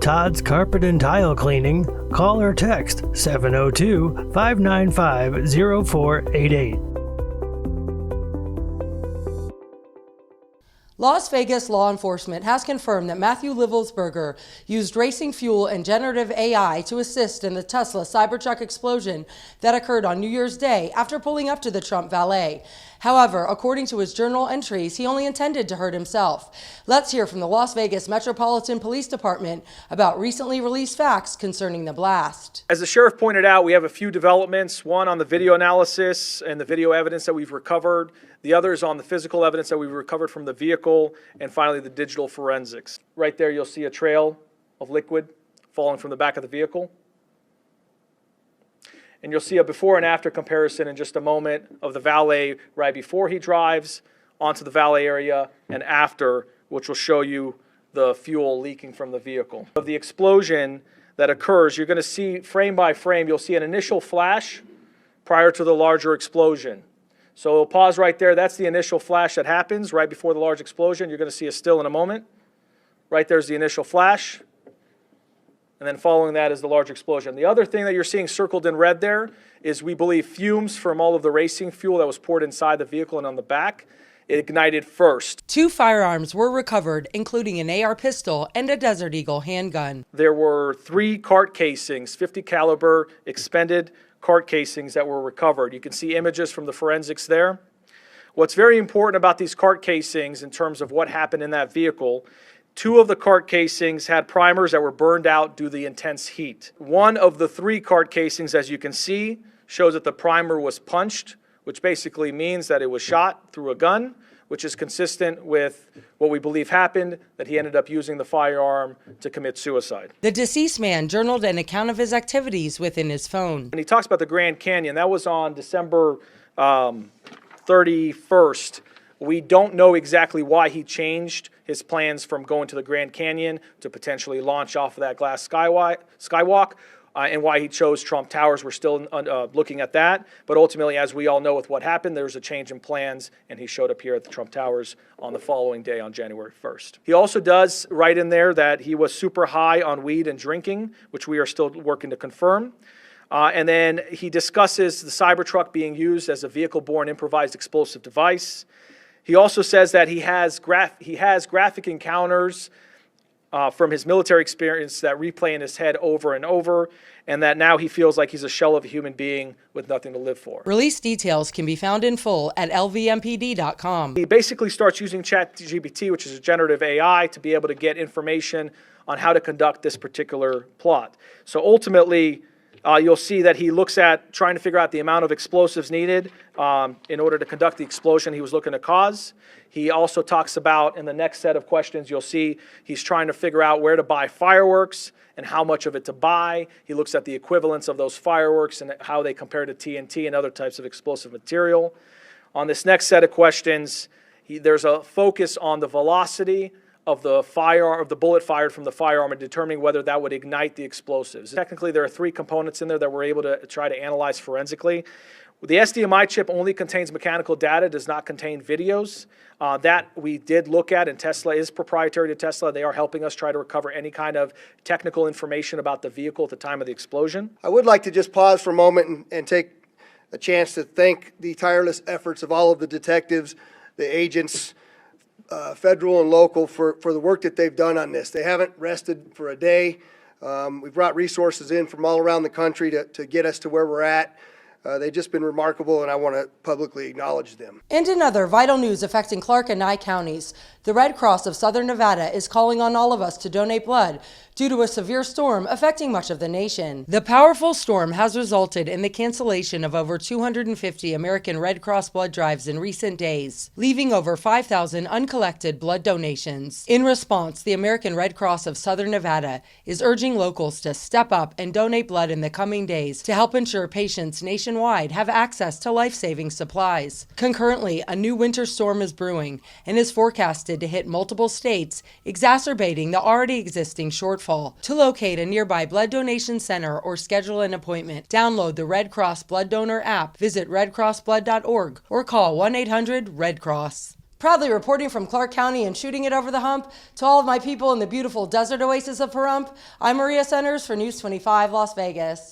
Todd's Carpet and Tile Cleaning, call or text 702-595-0488. Las Vegas law enforcement has confirmed that Matthew Livelsberger used racing fuel and generative AI to assist in the Tesla Cybertruck explosion that occurred on New Year's Day after pulling up to the Trump valet. However, according to his journal entries, he only intended to hurt himself. Let's hear from the Las Vegas Metropolitan Police Department about recently released facts concerning the blast. As the sheriff pointed out, we have a few developments, one on the video analysis and the video evidence that we've recovered. The other is on the physical evidence that we've recovered from the vehicle, and finally the digital forensics. Right there you'll see a trail of liquid falling from the back of the vehicle. And you'll see a before and after comparison in just a moment of the valet right before he drives onto the valet area and after, which will show you the fuel leaking from the vehicle. Of the explosion that occurs, you're going to see frame by frame, you'll see an initial flash prior to the larger explosion. So we'll pause right there. That's the initial flash that happens right before the large explosion. You're going to see a still in a moment. Right there's the initial flash. And then following that is the large explosion. The other thing that you're seeing circled in red there is, we believe, fumes from all of the racing fuel that was poured inside the vehicle and on the back. It ignited first. 2 firearms were recovered, including an AR pistol and a Desert Eagle handgun. There were 3 cart casings, 50 caliber expended cart casings that were recovered. You can see images from the forensics there. What's very important about these cart casings in terms of what happened in that vehicle, 2 of the cart casings had primers that were burned out due to the intense heat. 1 of the 3 cart casings, as you can see, shows that the primer was punched, which basically means that it was shot through a gun, which is consistent with what we believe happened, that he ended up using the firearm to commit suicide. The deceased man journaled an account of his activities within his phone. And he talks about the Grand Canyon. That was on December 31st. We don't know exactly why he changed his plans from going to the Grand Canyon to potentially launch off of that glass skywalk. And why he chose Trump Towers. We're still looking at that. But ultimately, as we all know with what happened, there was a change in plans, and he showed up here at the Trump Towers on the following day, on January 1st. He also does write in there that he was super high on weed and drinking, which we are still working to confirm. And then he discusses the Cybertruck being used as a vehicle-borne improvised explosive device. He also says that he has graphic encounters from his military experience that replay in his head over and over, and that now he feels like he's a shell of a human being with nothing to live for. Release details can be found in full at lvmpd.com. He basically starts using ChatGPT, which is a generative AI, to be able to get information on how to conduct this particular plot. So ultimately, you'll see that he looks at trying to figure out the amount of explosives needed in order to conduct the explosion he was looking to cause. He also talks about, in the next set of questions, you'll see he's trying to figure out where to buy fireworks and how much of it to buy. He looks at the equivalence of those fireworks and how they compare to TNT and other types of explosive material. On this next set of questions, there's a focus on the velocity of the bullet fired from the firearm and determining whether that would ignite the explosives. Technically, there are 3 components in there that we're able to try to analyze forensically. The SDMI chip only contains mechanical data, does not contain videos. That we did look at, and Tesla is proprietary to Tesla. They are helping us try to recover any kind of technical information about the vehicle at the time of the explosion. I would like to just pause for a moment and take a chance to thank the tireless efforts of all of the detectives, the agents, federal and local, for the work that they've done on this. They haven't rested for a day. We've brought resources in from all around the country to get us to where we're at. They've just been remarkable, and I want to publicly acknowledge them. And in other vital news affecting Clark and Nye counties, the Red Cross of Southern Nevada is calling on all of us to donate blood due to a severe storm affecting much of the nation. The powerful storm has resulted in the cancellation of over 250 American Red Cross blood drives in recent days, leaving over 5,000 uncollected blood donations. In response, the American Red Cross of Southern Nevada is urging locals to step up and donate blood in the coming days to help ensure patients nationwide have access to life-saving supplies. Concurrently, a new winter storm is brewing and is forecasted to hit multiple states, exacerbating the already existing shortfall. To locate a nearby blood donation center or schedule an appointment, download the Red Cross Blood Donor app, visit redcrossblood.org, or call 1-800-RED-CROSS. Proudly reporting from Clark County and shooting it over the hump, to all of my people in the beautiful desert oasis of Pahrump, I'm Maria Centers for News 25 Las Vegas.